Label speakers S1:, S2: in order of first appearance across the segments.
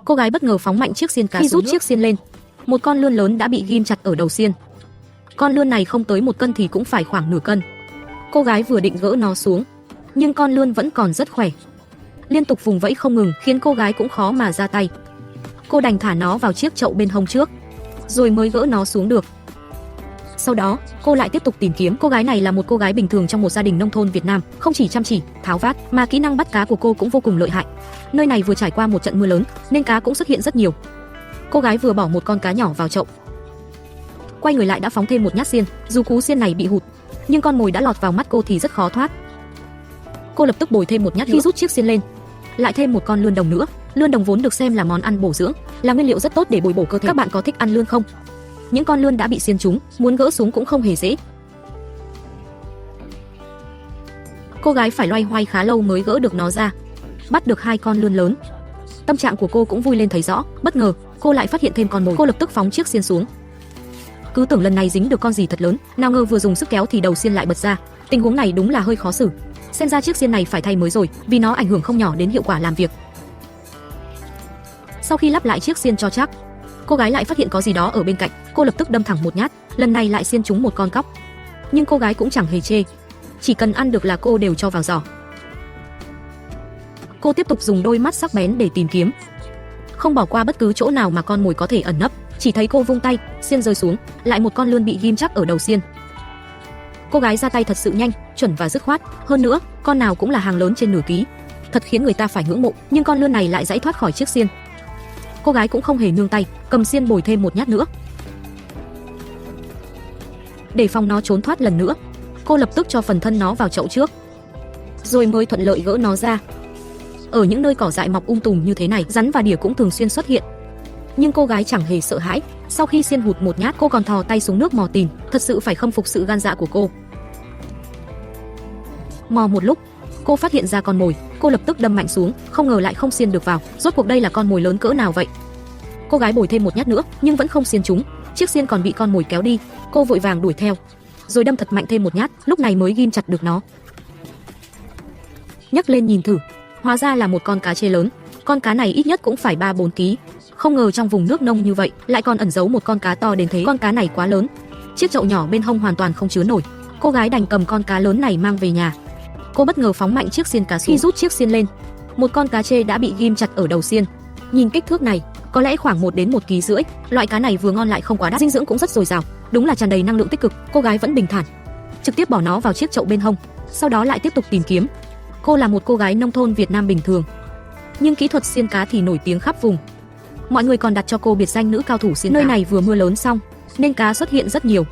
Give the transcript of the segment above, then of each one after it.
S1: Cô gái bất ngờ phóng mạnh chiếc xiên cá. Khi rút chiếc xiên lên, một con lươn lớn đã bị ghim chặt ở đầu xiên. Con lươn này không tới 1 cân thì cũng phải khoảng nửa cân. Cô gái vừa định gỡ nó xuống, nhưng con lươn vẫn còn rất khỏe, liên tục vùng vẫy không ngừng, khiến cô gái cũng khó mà ra tay. Cô đành thả nó vào chiếc chậu bên hông trước, rồi mới gỡ nó xuống được. Sau đó, cô lại tiếp tục tìm kiếm. Cô gái này là một cô gái bình thường trong một gia đình nông thôn Việt Nam, không chỉ chăm chỉ, tháo vát, mà kỹ năng bắt cá của cô cũng vô cùng lợi hại. Nơi này vừa trải qua một trận mưa lớn, nên cá cũng xuất hiện rất nhiều. Cô gái vừa bỏ một con cá nhỏ vào chậu, quay người lại đã phóng thêm một nhát xiên. Dù cú xiên này bị hụt, nhưng con mồi đã lọt vào mắt cô thì rất khó thoát. Cô lập tức bồi thêm một nhát. Khi rút chiếc xiên lên, lại thêm một con lươn đồng nữa. Lươn đồng vốn được xem là món ăn bổ dưỡng, là nguyên liệu rất tốt để bồi bổ cơ thể. Các bạn có thích ăn lươn không? Những con lươn đã bị xiên trúng, muốn gỡ xuống cũng không hề dễ. Cô gái phải loay hoay khá lâu mới gỡ được nó ra. Bắt được 2 con lươn lớn, tâm trạng của cô cũng vui lên thấy rõ. Bất ngờ, cô lại phát hiện thêm con mồi. Cô lập tức phóng chiếc xiên xuống. Cứ tưởng lần này dính được con gì thật lớn, nào ngờ vừa dùng sức kéo thì đầu xiên lại bật ra. Tình huống này đúng là hơi khó xử. Xem ra chiếc xiên này phải thay mới rồi, vì nó ảnh hưởng không nhỏ đến hiệu quả làm việc. Sau khi lắp lại chiếc xiên cho chắc, cô gái lại phát hiện có gì đó ở bên cạnh. Cô lập tức đâm thẳng một nhát, lần này lại xiên trúng một con cóc. Nhưng cô gái cũng chẳng hề chê, chỉ cần ăn được là cô đều cho vào giỏ. Cô tiếp tục dùng đôi mắt sắc bén để tìm kiếm, không bỏ qua bất cứ chỗ nào mà con mồi có thể ẩn nấp. Chỉ thấy cô vung tay, xiên rơi xuống, lại một con lươn bị ghim chắc ở đầu xiên. Cô gái ra tay thật sự nhanh, chuẩn và dứt khoát. Hơn nữa, con nào cũng là hàng lớn trên nửa ký, thật khiến người ta phải ngưỡng mộ. Nhưng con lươn này lại giãy thoát khỏi chiếc xiên. Cô gái cũng không hề nương tay, cầm xiên bồi thêm một nhát nữa. Để phòng nó trốn thoát lần nữa, cô lập tức cho phần thân nó vào chậu trước, rồi mới thuận lợi gỡ nó ra. Ở những nơi cỏ dại mọc tùm như thế này, rắn và đỉa cũng thường xuyên xuất hiện. Nhưng cô gái chẳng hề sợ hãi. Sau khi xiên hụt một nhát, cô còn thò tay xuống nước mò tìm. Thật sự phải khâm phục sự gan dạ của cô. Mò một lúc, cô phát hiện ra con mồi. Cô lập tức đâm mạnh xuống, không ngờ lại không xiên được vào. Rốt cuộc đây là con mồi lớn cỡ nào vậy? Cô gái bồi thêm một nhát nữa, nhưng vẫn không xiên trúng. Chiếc xiên còn bị con mồi kéo đi. Cô vội vàng đuổi theo, rồi đâm thật mạnh thêm một nhát, lúc này mới ghim chặt được nó. Nhấc lên nhìn thử, hóa ra là một con cá trê lớn. Con cá này ít nhất cũng phải 3-4 kg. Không ngờ trong vùng nước nông như vậy lại còn ẩn giấu một con cá to đến thế. Con cá này quá lớn, chiếc chậu nhỏ bên hông hoàn toàn không chứa nổi. Cô gái đành cầm con cá lớn này mang về nhà. Cô bất ngờ phóng mạnh chiếc xiên cá xuống. Khi rút chiếc xiên lên, một con cá trê đã bị ghim chặt ở đầu xiên. Nhìn kích thước này, có lẽ khoảng 1 đến 1,5 kg. Loại cá này vừa ngon lại không quá đắt, dinh dưỡng cũng rất dồi dào, đúng là tràn đầy năng lượng tích cực. Cô gái vẫn bình thản, trực tiếp bỏ nó vào chiếc chậu bên hông, sau đó lại tiếp tục tìm kiếm. Cô là một cô gái nông thôn Việt Nam bình thường, nhưng kỹ thuật xiên cá thì nổi tiếng khắp vùng. Mọi người còn đặt cho cô biệt danh nữ cao thủ xiên cá. Nơi này vừa mưa lớn xong, nên cá xuất hiện rất nhiều.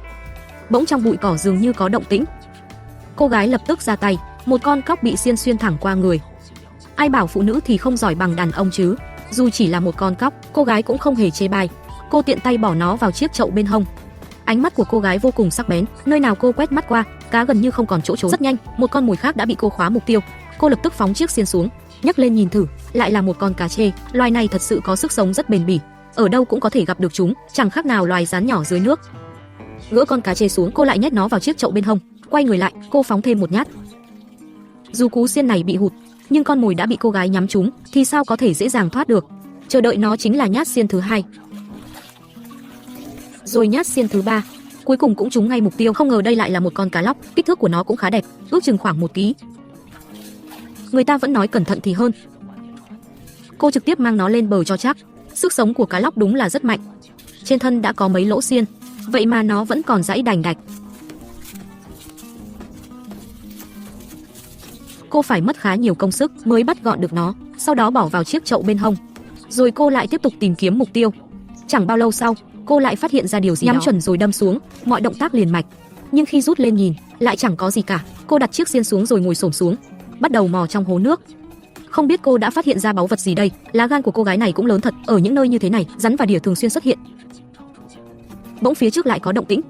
S1: Bỗng trong bụi cỏ dường như có động tĩnh. Cô gái lập tức ra tay, một con cóc bị xiên xuyên thẳng qua người. Ai bảo phụ nữ thì không giỏi bằng đàn ông chứ. Dù chỉ là một con cóc, cô gái cũng không hề chê bai. Cô tiện tay bỏ nó vào chiếc chậu bên hông. Ánh mắt của cô gái vô cùng sắc bén, nơi nào cô quét mắt qua, cá gần như không còn chỗ trốn. Rất nhanh, một con mồi khác đã bị cô khóa mục tiêu. Cô lập tức phóng chiếc xiên xuống, nhấc lên nhìn thử, lại là một con cá trê. Loài này thật sự có sức sống rất bền bỉ, ở đâu cũng có thể gặp được chúng, chẳng khác nào loài rắn nhỏ dưới nước. Gỡ con cá trê xuống, cô lại nhét nó vào chiếc chậu bên hông, quay người lại, cô phóng thêm một nhát. Dù cú xiên này bị hụt, nhưng con mồi đã bị cô gái nhắm trúng, thì sao có thể dễ dàng thoát được. Chờ đợi nó chính là nhát xiên thứ 2, rồi nhát xiên thứ 3, cuối cùng cũng trúng ngay mục tiêu. Không ngờ đây lại là một con cá lóc, kích thước của nó cũng khá đẹp, ước chừng khoảng 1 kg. Người ta vẫn nói cẩn thận thì hơn. Cô trực tiếp mang nó lên bờ cho chắc. Sức sống của cá lóc đúng là rất mạnh. Trên thân đã có mấy lỗ xiên, vậy mà nó vẫn còn giãy đành đạch. Cô phải mất khá nhiều công sức mới bắt gọn được nó, sau đó bỏ vào chiếc chậu bên hông. Rồi cô lại tiếp tục tìm kiếm mục tiêu. Chẳng bao lâu sau, cô lại phát hiện ra điều gì đó. Nhắm chuẩn rồi đâm xuống, mọi động tác liền mạch. Nhưng khi rút lên nhìn, lại chẳng có gì cả. Cô đặt chiếc xiên xuống rồi ngồi xổm xuống, bắt đầu mò trong hố nước. Không biết cô đã phát hiện ra báu vật gì đây. Lá gan của cô gái này cũng lớn thật. Ở những nơi như thế này, rắn và đỉa thường xuyên xuất hiện. Bỗng phía trước lại có động tĩnh.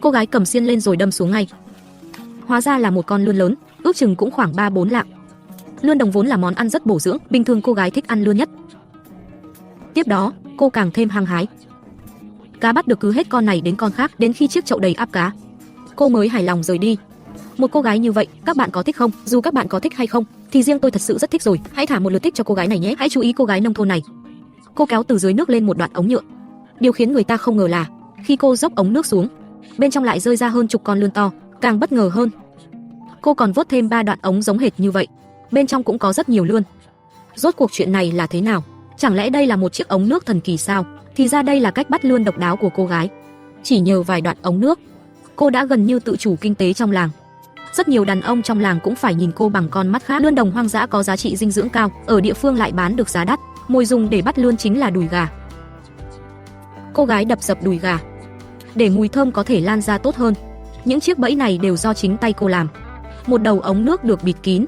S1: Cô gái cầm xiên lên rồi đâm xuống ngay. Hóa ra là một con lươn lớn, ước chừng cũng khoảng 3-4 lạng. Lươn đồng vốn là món ăn rất bổ dưỡng, bình thường cô gái thích ăn lươn nhất. Tiếp đó, cô càng thêm hăng hái. Cá bắt được cứ hết con này đến con khác, đến khi chiếc chậu đầy ắp cá, cô mới hài lòng rời đi. Một cô gái như vậy, các bạn có thích không? Dù các bạn có thích hay không, thì riêng tôi thật sự rất thích rồi. Hãy thả một lượt thích cho cô gái này nhé. Hãy chú ý cô gái nông thôn này. Cô kéo từ dưới nước lên một đoạn ống nhựa. Điều khiến người ta không ngờ là khi cô dốc ống nước xuống, bên trong lại rơi ra hơn chục con lươn to. Càng bất ngờ hơn, cô còn vớt thêm 3 đoạn ống giống hệt như vậy, bên trong cũng có rất nhiều lươn. Rốt cuộc chuyện này là thế nào? Chẳng lẽ đây là một chiếc ống nước thần kỳ sao? Thì ra đây là cách bắt lươn độc đáo của cô gái. Chỉ nhờ vài đoạn ống nước, cô đã gần như tự chủ kinh tế trong làng. Rất nhiều đàn ông trong làng cũng phải nhìn cô bằng con mắt khác. Lươn đồng hoang dã có giá trị dinh dưỡng cao, ở địa phương lại bán được giá đắt. Mồi dùng để bắt lươn chính là đùi gà. Cô gái đập dập đùi gà để mùi thơm có thể lan ra tốt hơn. Những chiếc bẫy này đều do chính tay cô làm. Một đầu ống nước được bịt kín,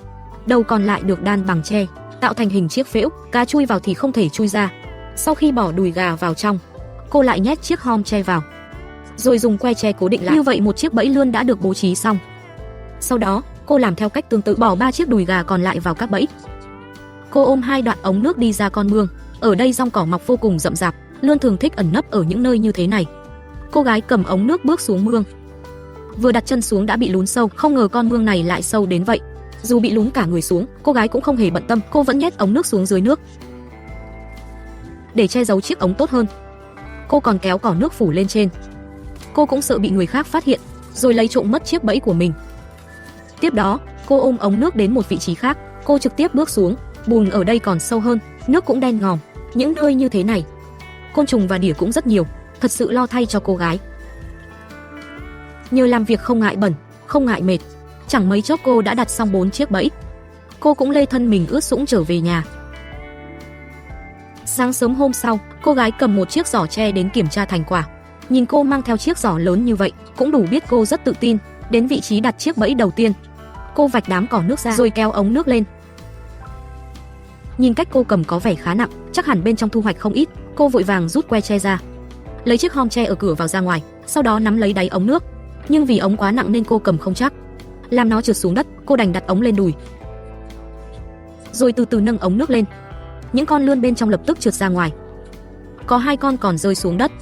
S1: đầu còn lại được đan bằng tre, tạo thành hình chiếc phễu, cá chui vào thì không thể chui ra. Sau khi bỏ đùi gà vào trong, cô lại nhét chiếc hom tre vào, rồi dùng que tre cố định lại. Như vậy một chiếc bẫy lươn đã được bố trí xong. Sau đó, cô làm theo cách tương tự, bỏ 3 chiếc đùi gà còn lại vào các bẫy. Cô ôm 2 đoạn ống nước đi ra con mương. Ở đây rong cỏ mọc vô cùng rậm rạp, lươn thường thích ẩn nấp ở những nơi như thế này. Cô gái cầm ống nước bước xuống mương. Vừa đặt chân xuống đã bị lún sâu, không ngờ con mương này lại sâu đến vậy. Dù bị lún cả người xuống, cô gái cũng không hề bận tâm, cô vẫn nhét ống nước xuống dưới nước. Để che giấu chiếc ống tốt hơn, cô còn kéo cỏ nước phủ lên trên. Cô cũng sợ bị người khác phát hiện, rồi lấy trộm mất chiếc bẫy của mình. Tiếp đó, cô ôm ống nước đến một vị trí khác, cô trực tiếp bước xuống. Bùn ở đây còn sâu hơn, nước cũng đen ngòm. Những nơi như thế này, côn trùng và đỉa cũng rất nhiều, thật sự lo thay cho cô gái. Nhờ làm việc không ngại bẩn, không ngại mệt, chẳng mấy chốc cô đã đặt xong 4 chiếc bẫy. Cô cũng lê thân mình ướt sũng trở về nhà. Sáng sớm hôm sau, cô gái cầm một chiếc giỏ tre đến kiểm tra thành quả. Nhìn cô mang theo chiếc giỏ lớn như vậy, cũng đủ biết cô rất tự tin. Đến vị trí đặt chiếc bẫy đầu tiên, cô vạch đám cỏ nước ra rồi kéo ống nước lên. Nhìn cách cô cầm có vẻ khá nặng, chắc hẳn bên trong thu hoạch không ít. Cô vội vàng rút que tre ra, lấy chiếc hom tre ở cửa vào ra ngoài, sau đó nắm lấy đáy ống nước. Nhưng vì ống quá nặng nên cô cầm không chắc, làm nó trượt xuống đất. Cô đành đặt ống lên đùi, rồi từ từ nâng ống nước lên. Những con lươn bên trong lập tức trượt ra ngoài, có 2 con còn rơi xuống đất.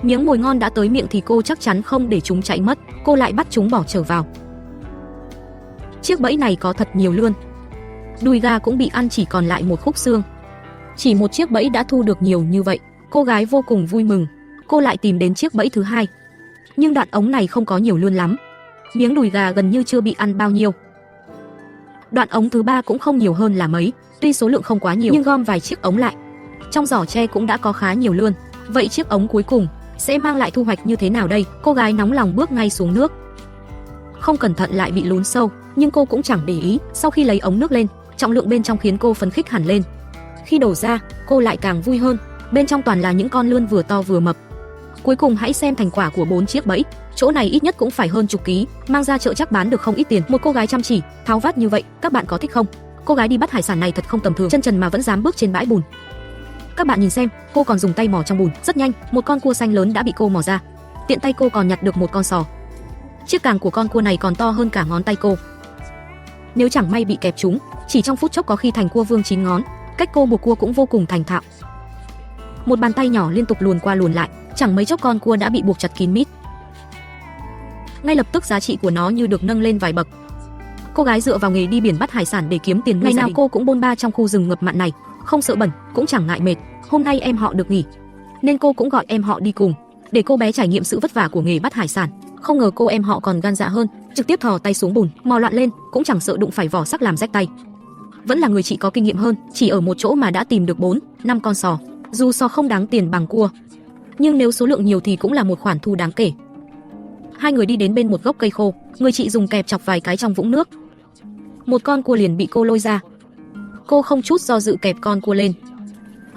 S1: Miếng mồi ngon đã tới miệng thì cô chắc chắn không để chúng chạy mất. Cô lại bắt chúng bỏ trở vào. Chiếc bẫy này có thật nhiều lươn, đùi gà cũng bị ăn chỉ còn lại một khúc xương. Chỉ một chiếc bẫy đã thu được nhiều như vậy, cô gái vô cùng vui mừng. Cô lại tìm đến chiếc bẫy thứ 2, nhưng đoạn ống này không có nhiều lươn lắm. Miếng đùi gà gần như chưa bị ăn bao nhiêu. Đoạn ống thứ 3 cũng không nhiều hơn là mấy, tuy số lượng không quá nhiều nhưng gom vài chiếc ống lại, trong giỏ tre cũng đã có khá nhiều lươn. Vậy chiếc ống cuối cùng sẽ mang lại thu hoạch như thế nào đây? Cô gái nóng lòng bước ngay xuống nước. Không cẩn thận lại bị lún sâu, nhưng cô cũng chẳng để ý. Sau khi lấy ống nước lên, trọng lượng bên trong khiến cô phấn khích hẳn lên. Khi đổ ra, cô lại càng vui hơn. Bên trong toàn là những con lươn vừa to vừa mập. Cuối cùng hãy xem thành quả của 4 chiếc bẫy. Chỗ này ít nhất cũng phải hơn chục ký, mang ra chợ chắc bán được không ít tiền. Một cô gái chăm chỉ, tháo vát như vậy, các bạn có thích không? Cô gái đi bắt hải sản này thật không tầm thường, chân trần mà vẫn dám bước trên bãi bùn. Các bạn nhìn xem, cô còn dùng tay mò trong bùn. Rất nhanh, một con cua xanh lớn đã bị cô mò ra. Tiện tay cô còn nhặt được một con sò. Chiếc càng của con cua này còn to hơn cả ngón tay cô. Nếu chẳng may bị kẹp trúng, chỉ trong phút chốc có khi thành cua vương 9 ngón. Cách cô buộc cua cũng vô cùng thành thạo. Một bàn tay nhỏ liên tục luồn qua luồn lại, chẳng mấy chốc con cua đã bị buộc chặt kín mít. Ngay lập tức giá trị của nó như được nâng lên vài bậc. Cô gái dựa vào nghề đi biển bắt hải sản để kiếm tiền nuôi gia đình. Ngày nào cô cũng bôn ba trong khu rừng ngập mặn này, không sợ bẩn, cũng chẳng ngại mệt. Hôm nay em họ được nghỉ, nên cô cũng gọi em họ đi cùng, để cô bé trải nghiệm sự vất vả của nghề bắt hải sản. Không ngờ cô em họ còn gan dạ hơn, trực tiếp thò tay xuống bùn, mò loạn lên, cũng chẳng sợ đụng phải vỏ sắc làm rách tay. Vẫn là người chị có kinh nghiệm hơn, chỉ ở một chỗ mà đã tìm được 4-5 con sò. Dù sò không đáng tiền bằng cua, nhưng nếu số lượng nhiều thì cũng là một khoản thu đáng kể. Hai người đi đến bên một gốc cây khô, người chị dùng kẹp chọc vài cái trong vũng nước. Một con cua liền bị cô lôi ra. Cô không chút do dự kẹp con cua lên,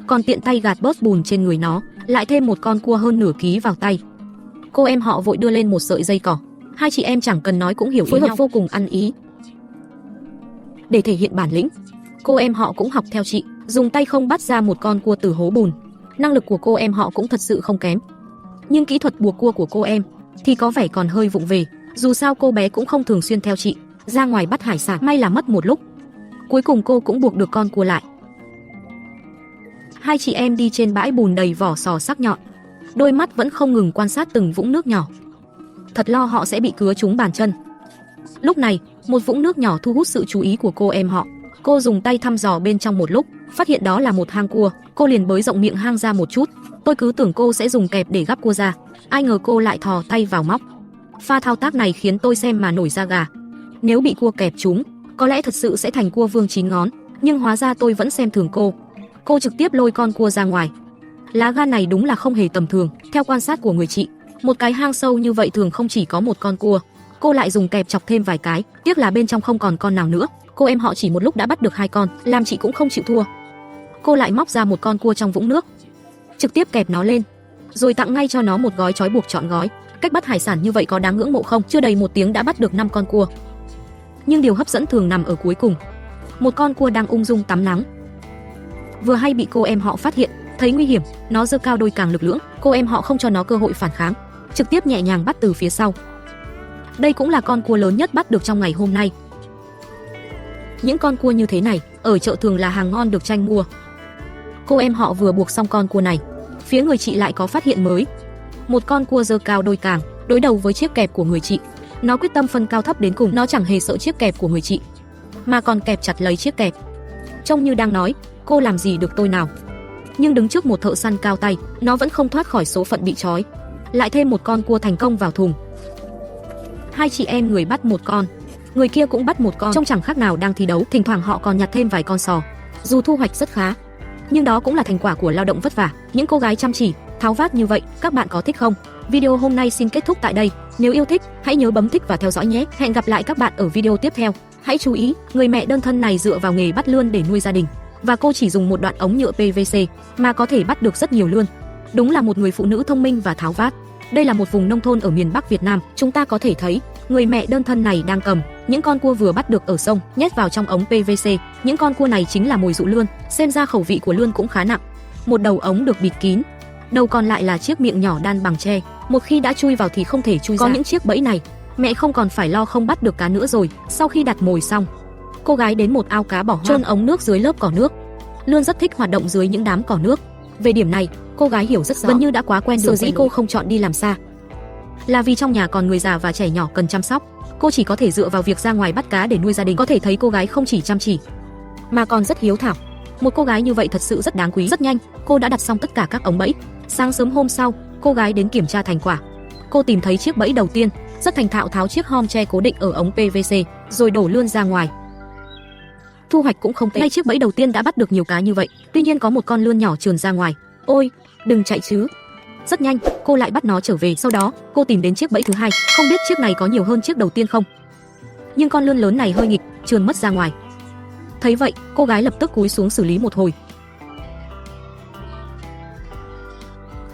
S1: còn tiện tay gạt bớt bùn trên người nó, lại thêm một con cua hơn nửa ký vào tay. Cô em họ vội đưa lên một sợi dây cỏ. Hai chị em chẳng cần nói cũng hiểu phối hợp vô cùng ăn ý. Để thể hiện bản lĩnh, cô em họ cũng học theo chị, dùng tay không bắt ra một con cua từ hố bùn. Năng lực của cô em họ cũng thật sự không kém, nhưng kỹ thuật buộc cua của cô em thì có vẻ còn hơi vụng về. Dù sao cô bé cũng không thường xuyên theo chị ra ngoài bắt hải sản, may là mất một lúc. Cuối cùng cô cũng buộc được con cua lại. Hai chị em đi trên bãi bùn đầy vỏ sò sắc nhọn, đôi mắt vẫn không ngừng quan sát từng vũng nước nhỏ, thật lo họ sẽ bị cứa trúng bàn chân. Lúc này, một vũng nước nhỏ thu hút sự chú ý của cô em họ. Cô dùng tay thăm dò bên trong một lúc, phát hiện đó là một hang cua, cô liền bới rộng miệng hang ra một chút. Tôi cứ tưởng cô sẽ dùng kẹp để gắp cua ra, ai ngờ cô lại thò tay vào móc. Pha thao tác này khiến tôi xem mà nổi da gà. Nếu bị cua kẹp trúng, có lẽ thật sự sẽ thành cua vương 9 ngón, nhưng hóa ra tôi vẫn xem thường cô. Cô trực tiếp lôi con cua ra ngoài. Lá gan này đúng là không hề tầm thường. Theo quan sát của người chị, một cái hang sâu như vậy thường không chỉ có một con cua. Cô lại dùng kẹp chọc thêm vài cái, tiếc là bên trong không còn con nào nữa. Cô em họ chỉ một lúc đã bắt được 2 con, làm chị cũng không chịu thua. Cô lại móc ra một con cua trong vũng nước, trực tiếp kẹp nó lên, rồi tặng ngay cho nó một gói trói buộc trọn gói. Cách bắt hải sản như vậy có đáng ngưỡng mộ không? Chưa đầy 1 tiếng đã bắt được 5 con cua. Nhưng điều hấp dẫn thường nằm ở cuối cùng. Một con cua đang ung dung tắm nắng. Vừa hay bị cô em họ phát hiện, thấy nguy hiểm, nó giơ cao đôi càng lực lưỡng. Cô em họ không cho nó cơ hội phản kháng, trực tiếp nhẹ nhàng bắt từ phía sau. Đây cũng là con cua lớn nhất bắt được trong ngày hôm nay. Những con cua như thế này ở chợ thường là hàng ngon được tranh mua. Cô em họ vừa buộc xong con cua này, phía người chị lại có phát hiện mới. Một con cua giơ cao đôi càng, đối đầu với chiếc kẹp của người chị. Nó quyết tâm phân cao thấp đến cùng, nó chẳng hề sợ chiếc kẹp của người chị, mà còn kẹp chặt lấy chiếc kẹp, trông như đang nói, cô làm gì được tôi nào. Nhưng đứng trước một thợ săn cao tay, nó vẫn không thoát khỏi số phận bị trói. Lại thêm một con cua thành công vào thùng. Hai chị em người bắt một con, người kia cũng bắt một con, trông chẳng khác nào đang thi đấu. Thỉnh thoảng họ còn nhặt thêm vài con sò. Dù thu hoạch rất khá, nhưng đó cũng là thành quả của lao động vất vả. Những cô gái chăm chỉ, tháo vát như vậy, các bạn có thích không? Video hôm nay xin kết thúc tại đây. Nếu yêu thích, hãy nhớ bấm thích và theo dõi nhé. Hẹn gặp lại các bạn ở video tiếp theo. Hãy chú ý, người mẹ đơn thân này dựa vào nghề bắt lươn để nuôi gia đình, và cô chỉ dùng một đoạn ống nhựa PVC mà có thể bắt được rất nhiều lươn. Đúng là một người phụ nữ thông minh và tháo vát. Đây là một vùng nông thôn ở miền Bắc Việt Nam. Chúng ta có thể thấy, người mẹ đơn thân này đang cầm những con cua vừa bắt được ở sông, nhét vào trong ống PVC. Những con cua này chính là mồi dụ lươn. Xem ra khẩu vị của lươn cũng khá nặng. Một đầu ống được bịt kín, đầu còn lại là chiếc miệng nhỏ đan bằng tre. Một khi đã chui vào thì không thể chui ra. Có những chiếc bẫy này, mẹ không còn phải lo không bắt được cá nữa rồi. Sau khi đặt mồi xong, cô gái đến một ao cá bỏ chôn ống nước dưới lớp cỏ nước. Lươn rất thích hoạt động dưới những đám cỏ nước. Về điểm này, cô gái hiểu rất rõ, gần như đã quá quen. Sở dĩ cô không chọn đi làm xa là vì trong nhà còn người già và trẻ nhỏ cần chăm sóc. Cô chỉ có thể dựa vào việc ra ngoài bắt cá để nuôi gia đình. Có thể thấy cô gái không chỉ chăm chỉ mà còn rất hiếu thảo. Một cô gái như vậy thật sự rất đáng quý. Rất nhanh, cô đã đặt xong tất cả các ống bẫy. Sáng sớm hôm sau, cô gái đến kiểm tra thành quả. Cô tìm thấy chiếc bẫy đầu tiên, rất thành thạo tháo chiếc hom tre cố định ở ống PVC, rồi đổ lươn ra ngoài. Thu hoạch cũng không tệ. Ngay chiếc bẫy đầu tiên đã bắt được nhiều cá như vậy. Tuy nhiên có một con lươn nhỏ trườn ra ngoài. Ôi, đừng chạy chứ. Rất nhanh, cô lại bắt nó trở về. Sau đó, cô tìm đến chiếc bẫy thứ hai. Không biết chiếc này có nhiều hơn chiếc đầu tiên không? Nhưng con lươn lớn này hơi nghịch, trườn mất ra ngoài. Thấy vậy, cô gái lập tức cúi xuống xử lý một hồi.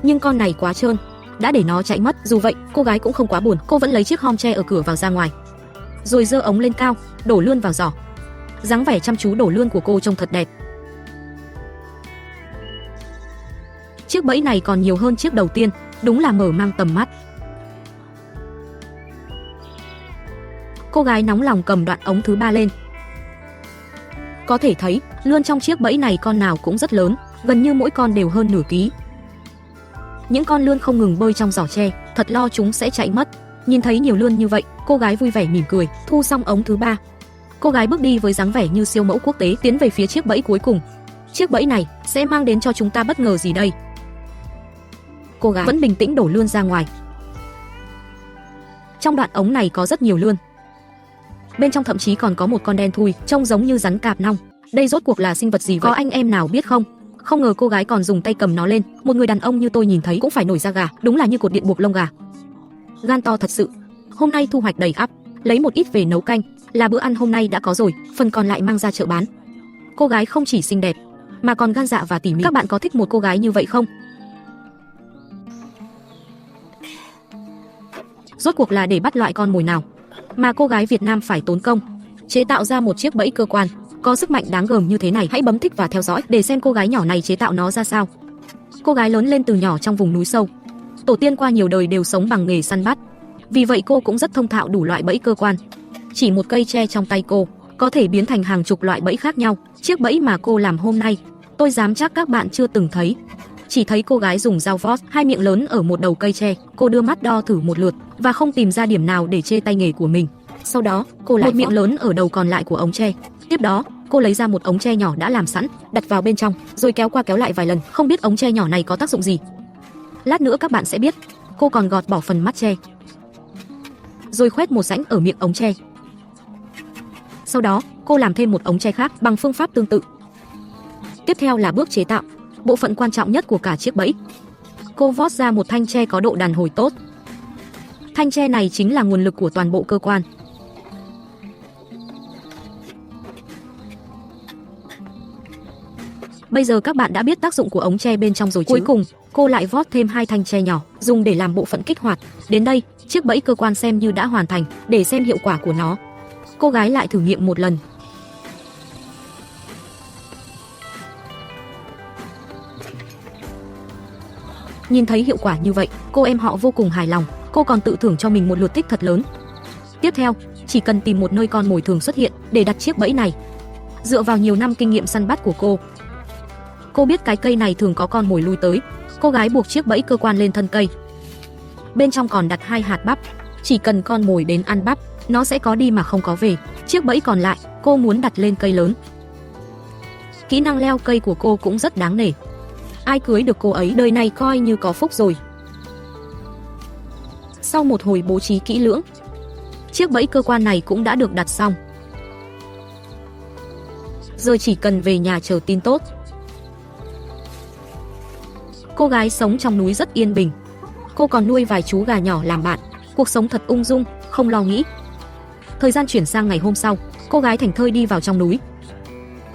S1: Nhưng con này quá trơn, đã để nó chạy mất. Dù vậy, cô gái cũng không quá buồn. Cô vẫn lấy chiếc hom tre ở cửa vào ra ngoài, rồi giơ ống lên cao, đổ lươn vào giỏ. Dáng vẻ chăm chú đổ lươn của cô trông thật đẹp. Chiếc bẫy này còn nhiều hơn chiếc đầu tiên, đúng là mở mang tầm mắt. Cô gái nóng lòng cầm đoạn ống thứ ba lên. Có thể thấy, lươn trong chiếc bẫy này con nào cũng rất lớn, gần như mỗi con đều hơn nửa ký. Những con lươn không ngừng bơi trong giỏ tre, thật lo chúng sẽ chạy mất. Nhìn thấy nhiều lươn như vậy, cô gái vui vẻ mỉm cười, thu xong ống thứ ba. Cô gái bước đi với dáng vẻ như siêu mẫu quốc tế, tiến về phía chiếc bẫy cuối cùng. Chiếc bẫy này sẽ mang đến cho chúng ta bất ngờ gì đây? Cô gái vẫn bình tĩnh đổ lươn ra ngoài. Trong đoạn ống này có rất nhiều lươn. Bên trong thậm chí còn có một con đen thui, trông giống như rắn cạp nong. Đây rốt cuộc là sinh vật gì vậy? Có anh em nào biết không? Không ngờ cô gái còn dùng tay cầm nó lên. Một người đàn ông như tôi nhìn thấy cũng phải nổi da gà, đúng là như cột điện buộc lông gà. Gan to thật sự. Hôm nay thu hoạch đầy ắp, lấy một ít về nấu canh, là bữa ăn hôm nay đã có rồi, phần còn lại mang ra chợ bán. Cô gái không chỉ xinh đẹp, mà còn gan dạ và tỉ mỉ. Các bạn có thích một cô gái như vậy không? Rốt cuộc là để bắt loại con mồi nào mà cô gái Việt Nam phải tốn công chế tạo ra một chiếc bẫy cơ quan có sức mạnh đáng gờm như thế này? Hãy bấm thích và theo dõi để xem cô gái nhỏ này chế tạo nó ra sao. Cô gái lớn lên từ nhỏ trong vùng núi sâu, tổ tiên qua nhiều đời đều sống bằng nghề săn bắt, vì vậy cô cũng rất thông thạo đủ loại bẫy cơ quan. Chỉ một cây tre trong tay cô có thể biến thành hàng chục loại bẫy khác nhau. Chiếc bẫy mà cô làm hôm nay, tôi dám chắc các bạn chưa từng thấy. Chỉ thấy cô gái dùng dao vót, hai miệng lớn ở một đầu cây tre. Cô đưa mắt đo thử một lượt và không tìm ra điểm nào để chê tay nghề của mình. Sau đó, cô lại một miệng lớn ở đầu còn lại của ống tre. Tiếp đó, cô lấy ra một ống tre nhỏ đã làm sẵn, đặt vào bên trong, rồi kéo qua kéo lại vài lần, không biết ống tre nhỏ này có tác dụng gì. Lát nữa các bạn sẽ biết. Cô còn gọt bỏ phần mắt tre, rồi khoét một rãnh ở miệng ống tre. Sau đó, cô làm thêm một ống tre khác bằng phương pháp tương tự. Tiếp theo là bước chế tạo, bộ phận quan trọng nhất của cả chiếc bẫy. Cô vót ra một thanh tre có độ đàn hồi tốt. Thanh tre này chính là nguồn lực của toàn bộ cơ quan. Bây giờ các bạn đã biết tác dụng của ống tre bên trong rồi chứ. Cuối cùng, cô lại vót thêm 2 thanh tre nhỏ, dùng để làm bộ phận kích hoạt. Đến đây, chiếc bẫy cơ quan xem như đã hoàn thành. Để xem hiệu quả của nó, cô gái lại thử nghiệm một lần. Nhìn thấy hiệu quả như vậy, cô em họ vô cùng hài lòng. Cô còn tự thưởng cho mình một lượt thích thật lớn. Tiếp theo, chỉ cần tìm một nơi con mồi thường xuất hiện để đặt chiếc bẫy này. Dựa vào nhiều năm kinh nghiệm săn bắt của cô biết cái cây này thường có con mồi lui tới. Cô gái buộc chiếc bẫy cơ quan lên thân cây. Bên trong còn đặt 2 hạt bắp. Chỉ cần con mồi đến ăn bắp, nó sẽ có đi mà không có về. Chiếc bẫy còn lại, cô muốn đặt lên cây lớn. Kỹ năng leo cây của cô cũng rất đáng nể. Ai cưới được cô ấy đời này coi như có phúc rồi. Sau một hồi bố trí kỹ lưỡng, chiếc bẫy cơ quan này cũng đã được đặt xong. Giờ chỉ cần về nhà chờ tin tốt. Cô gái sống trong núi rất yên bình. Cô còn nuôi vài chú gà nhỏ làm bạn. Cuộc sống thật ung dung, không lo nghĩ. Thời gian chuyển sang ngày hôm sau, cô gái thảnh thơi đi vào trong núi.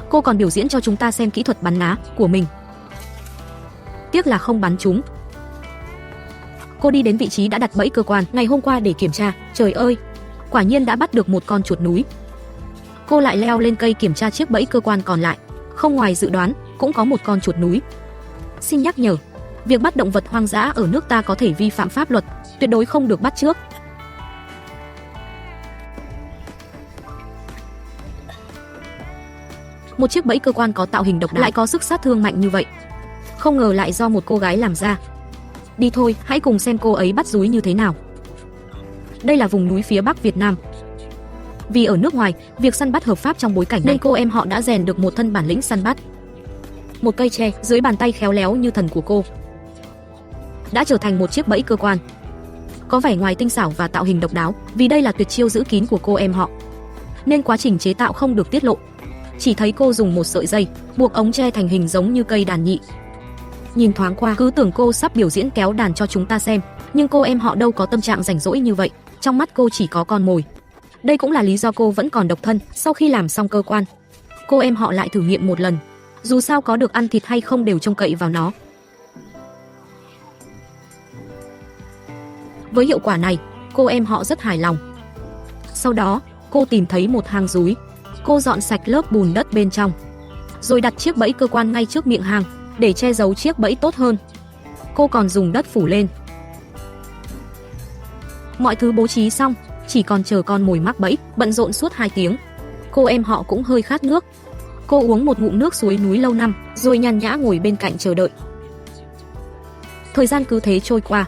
S1: Cô còn biểu diễn cho chúng ta xem kỹ thuật bắn ná của mình. Tiếc là không bắn trúng. Cô đi đến vị trí đã đặt bẫy cơ quan ngày hôm qua để kiểm tra. Trời ơi, quả nhiên đã bắt được một con chuột núi. Cô lại leo lên cây kiểm tra chiếc bẫy cơ quan còn lại. Không ngoài dự đoán, cũng có một con chuột núi. Xin nhắc nhở, việc bắt động vật hoang dã ở nước ta có thể vi phạm pháp luật, tuyệt đối không được bắt chước. Một chiếc bẫy cơ quan có tạo hình độc đáo lại có sức sát thương mạnh như vậy. Không ngờ lại do một cô gái làm ra. Đi thôi, hãy cùng xem cô ấy bắt dúi như thế nào. Đây là vùng núi phía Bắc Việt Nam. Vì ở nước ngoài, việc săn bắt hợp pháp trong bối cảnh này, nên cô em họ đã rèn được một thân bản lĩnh săn bắt. Một cây tre dưới bàn tay khéo léo như thần của cô đã trở thành một chiếc bẫy cơ quan. Có vẻ ngoài tinh xảo và tạo hình độc đáo, vì đây là tuyệt chiêu giữ kín của cô em họ, nên quá trình chế tạo không được tiết lộ. Chỉ thấy cô dùng một sợi dây buộc ống tre thành hình giống như cây đàn nhị. Nhìn thoáng qua cứ tưởng cô sắp biểu diễn kéo đàn cho chúng ta xem, nhưng cô em họ đâu có tâm trạng rảnh rỗi như vậy. Trong mắt cô chỉ có con mồi. Đây cũng là lý do cô vẫn còn độc thân. Sau khi làm xong cơ quan, cô em họ lại thử nghiệm một lần. Dù sao có được ăn thịt hay không đều trông cậy vào nó. Với hiệu quả này, cô em họ rất hài lòng. Sau đó, cô tìm thấy một hang dúi. Cô dọn sạch lớp bùn đất bên trong, rồi đặt chiếc bẫy cơ quan ngay trước miệng hang để che giấu chiếc bẫy tốt hơn. Cô còn dùng đất phủ lên. Mọi thứ bố trí xong, chỉ còn chờ con mồi mắc bẫy. Bận rộn suốt 2 tiếng, cô em họ cũng hơi khát nước. Cô uống một ngụm nước suối núi lâu năm, rồi nhàn nhã ngồi bên cạnh chờ đợi. Thời gian cứ thế trôi qua.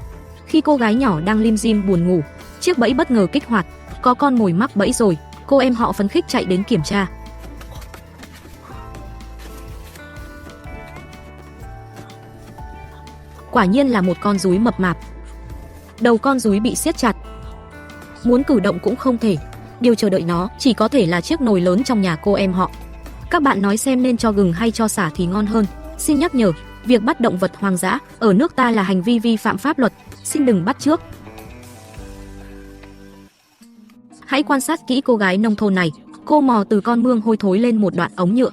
S1: Khi cô gái nhỏ đang lim dim buồn ngủ, chiếc bẫy bất ngờ kích hoạt. Có con mồi mắc bẫy rồi. Cô em họ phấn khích chạy đến kiểm tra. Quả nhiên là một con dúi mập mạp. Đầu con dúi bị siết chặt, muốn cử động cũng không thể. Điều chờ đợi nó chỉ có thể là chiếc nồi lớn trong nhà cô em họ. Các bạn nói xem nên cho gừng hay cho sả thì ngon hơn. Xin nhắc nhở, việc bắt động vật hoang dã ở nước ta là hành vi vi phạm pháp luật. Xin đừng bắt chước. Hãy quan sát kỹ cô gái nông thôn này. Cô mò từ con mương hôi thối lên một đoạn ống nhựa.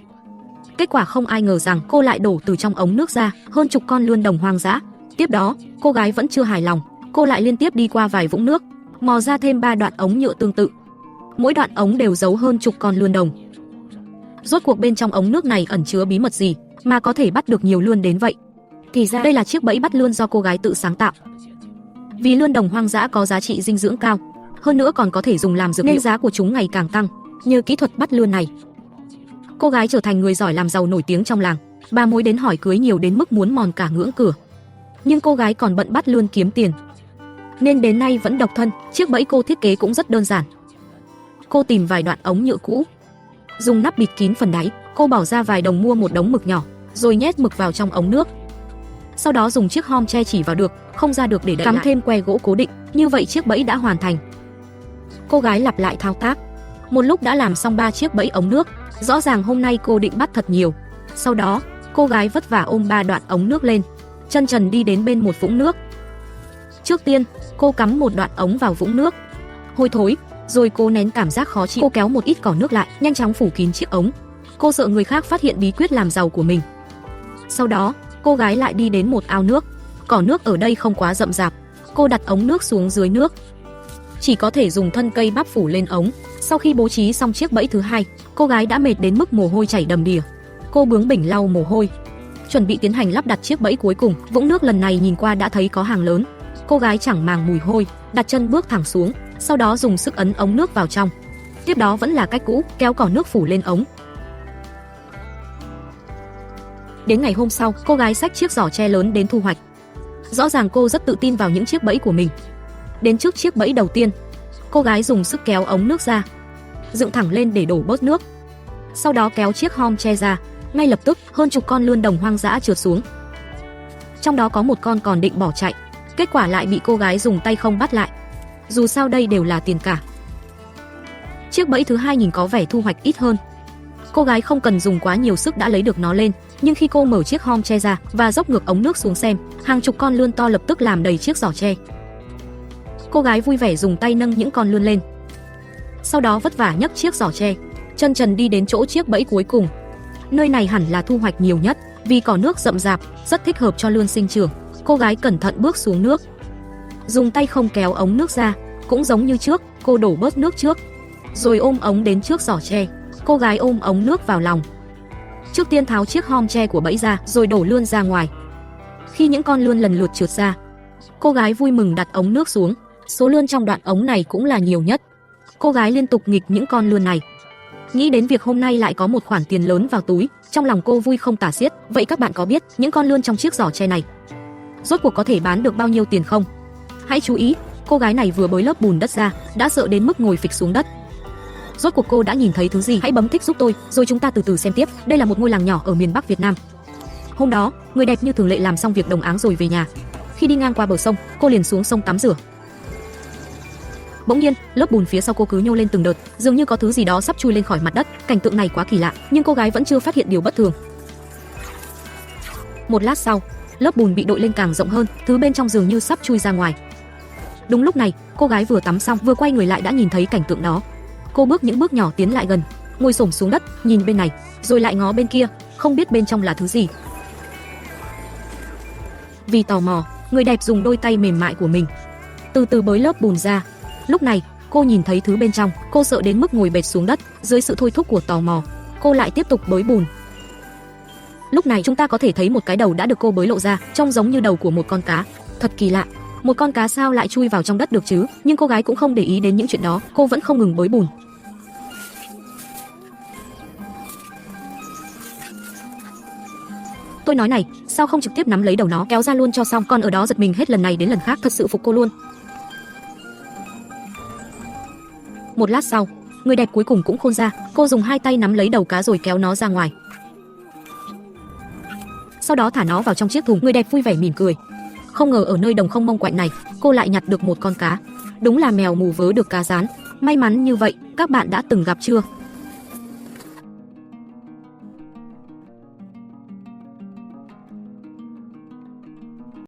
S1: Kết quả không ai ngờ rằng cô lại đổ từ trong ống nước ra hơn chục con lươn đồng hoang dã. Tiếp đó, cô gái vẫn chưa hài lòng. Cô lại liên tiếp đi qua vài vũng nước, mò ra thêm 3 đoạn ống nhựa tương tự. Mỗi đoạn ống đều giấu hơn chục con lươn đồng. Rốt cuộc bên trong ống nước này ẩn chứa bí mật gì mà có thể bắt được nhiều lươn đến vậy? Thì ra đây là chiếc bẫy bắt lươn do cô gái tự sáng tạo. Vì lươn đồng hoang dã có giá trị dinh dưỡng cao, hơn nữa còn có thể dùng làm dược liệu, nên giá của chúng ngày càng tăng. Nhờ kỹ thuật bắt lươn này, cô gái trở thành người giỏi làm giàu nổi tiếng trong làng. Bà mối đến hỏi cưới nhiều đến mức muốn mòn cả ngưỡng cửa. Nhưng cô gái còn bận bắt lươn kiếm tiền, nên đến nay vẫn độc thân. Chiếc bẫy cô thiết kế cũng rất đơn giản. Cô tìm vài đoạn ống nhựa cũ, Dùng nắp bịt kín phần đáy, cô bỏ ra vài đồng mua một đống mực nhỏ, rồi nhét mực vào trong ống nước. Sau đó dùng chiếc hom che chỉ vào được, không ra được để đậy, cắm thêm que gỗ cố định, như vậy chiếc bẫy đã hoàn thành. Cô gái lặp lại thao tác. Một lúc đã làm xong 3 chiếc bẫy ống nước, rõ ràng hôm nay cô định bắt thật nhiều. Sau đó, cô gái vất vả ôm 3 đoạn ống nước lên, chân trần đi đến bên một vũng nước. Trước tiên, cô cắm một đoạn ống vào vũng nước. Hôi thối, rồi cô nén cảm giác khó chịu. Cô kéo một ít cỏ nước lại, nhanh chóng phủ kín chiếc ống. Cô sợ người khác phát hiện bí quyết làm giàu của mình. Sau đó, cô gái lại đi đến một ao nước. Cỏ nước ở đây không quá rậm rạp. Cô đặt ống nước xuống dưới nước. Chỉ có thể dùng thân cây bắp phủ lên ống. Sau khi bố trí xong chiếc bẫy thứ hai, cô gái đã mệt đến mức mồ hôi chảy đầm đìa. Cô bướng bỉnh lau mồ hôi, chuẩn bị tiến hành lắp đặt chiếc bẫy cuối cùng. Vũng nước lần này nhìn qua đã thấy có hàng lớn. Cô gái chẳng màng mùi hôi, đặt chân bước thẳng xuống, sau đó dùng sức ấn ống nước vào trong. Tiếp đó vẫn là cách cũ, kéo cỏ nước phủ lên ống. Đến ngày hôm sau, cô gái xách chiếc giỏ tre lớn đến thu hoạch. Rõ ràng cô rất tự tin vào những chiếc bẫy của mình. Đến trước chiếc bẫy đầu tiên, cô gái dùng sức kéo ống nước ra, dựng thẳng lên để đổ bớt nước. Sau đó kéo chiếc hom tre ra, ngay lập tức hơn chục con lươn đồng hoang dã trượt xuống. Trong đó có một con còn định bỏ chạy, kết quả lại bị cô gái dùng tay không bắt lại. Dù sao đây đều là tiền cả. Chiếc bẫy thứ hai nhìn có vẻ thu hoạch ít hơn. Cô gái không cần dùng quá nhiều sức đã lấy được nó lên, nhưng khi cô mở chiếc hom tre ra và dốc ngược ống nước xuống xem, hàng chục con lươn to lập tức làm đầy chiếc giỏ tre. Cô gái vui vẻ dùng tay nâng những con lươn lên. Sau đó vất vả nhấc chiếc giỏ tre, chân trần đi đến chỗ chiếc bẫy cuối cùng. Nơi này hẳn là thu hoạch nhiều nhất, vì cỏ nước rậm rạp, rất thích hợp cho lươn sinh trưởng. Cô gái cẩn thận bước xuống nước, dùng tay không kéo ống nước ra, cũng giống như trước, cô đổ bớt nước trước, rồi ôm ống đến trước giỏ tre. Cô gái ôm ống nước vào lòng. Trước tiên tháo chiếc hom tre của bẫy ra, rồi đổ lươn ra ngoài. Khi những con lươn lần lượt trượt ra, cô gái vui mừng đặt ống nước xuống. Số lươn trong đoạn ống này cũng là nhiều nhất. Cô gái liên tục nghịch những con lươn này. Nghĩ đến việc hôm nay lại có một khoản tiền lớn vào túi, trong lòng cô vui không tả xiết. Vậy các bạn có biết những con lươn trong chiếc giỏ tre này rốt cuộc có thể bán được bao nhiêu tiền không? Hãy chú ý, cô gái này vừa bới lớp bùn đất ra, đã sợ đến mức ngồi phịch xuống đất. Rốt cuộc cô đã nhìn thấy thứ gì? Hãy bấm thích giúp tôi, rồi chúng ta từ từ xem tiếp. Đây là một ngôi làng nhỏ ở miền Bắc Việt Nam. Hôm đó, người đẹp như thường lệ làm xong việc đồng áng rồi về nhà. Khi đi ngang qua bờ sông, cô liền xuống sông tắm rửa. Bỗng nhiên, lớp bùn phía sau cô cứ nhô lên từng đợt, dường như có thứ gì đó sắp chui lên khỏi mặt đất. Cảnh tượng này quá kỳ lạ, nhưng cô gái vẫn chưa phát hiện điều bất thường. Một lát sau, lớp bùn bị đội lên càng rộng hơn, thứ bên trong dường như sắp chui ra ngoài. Đúng lúc này, cô gái vừa tắm xong, vừa quay người lại đã nhìn thấy cảnh tượng đó. Cô bước những bước nhỏ tiến lại gần, ngồi xổm xuống đất, nhìn bên này, rồi lại ngó bên kia, không biết bên trong là thứ gì. Vì tò mò, người đẹp dùng đôi tay mềm mại của mình từ từ bới lớp bùn ra. Lúc này, cô nhìn thấy thứ bên trong, cô sợ đến mức ngồi bệt xuống đất. Dưới sự thôi thúc của tò mò, cô lại tiếp tục bới bùn. Lúc này chúng ta có thể thấy một cái đầu đã được cô bới lộ ra, trông giống như đầu của một con cá. Thật kỳ lạ, một con cá sao lại chui vào trong đất được chứ? Nhưng cô gái cũng không để ý đến những chuyện đó, cô vẫn không ngừng bới bùn. Tôi nói này, sao không trực tiếp nắm lấy đầu nó kéo ra luôn cho xong, còn ở đó giật mình hết lần này đến lần khác, thật sự phục cô luôn. Một lát sau, người đẹp cuối cùng cũng khôn ra, cô dùng hai tay nắm lấy đầu cá rồi kéo nó ra ngoài. Sau đó thả nó vào trong chiếc thùng. Người đẹp vui vẻ mỉm cười. Không ngờ ở nơi đồng không mông quạnh này, cô lại nhặt được một con cá. Đúng là mèo mù vớ được cá rán. May mắn như vậy, các bạn đã từng gặp chưa?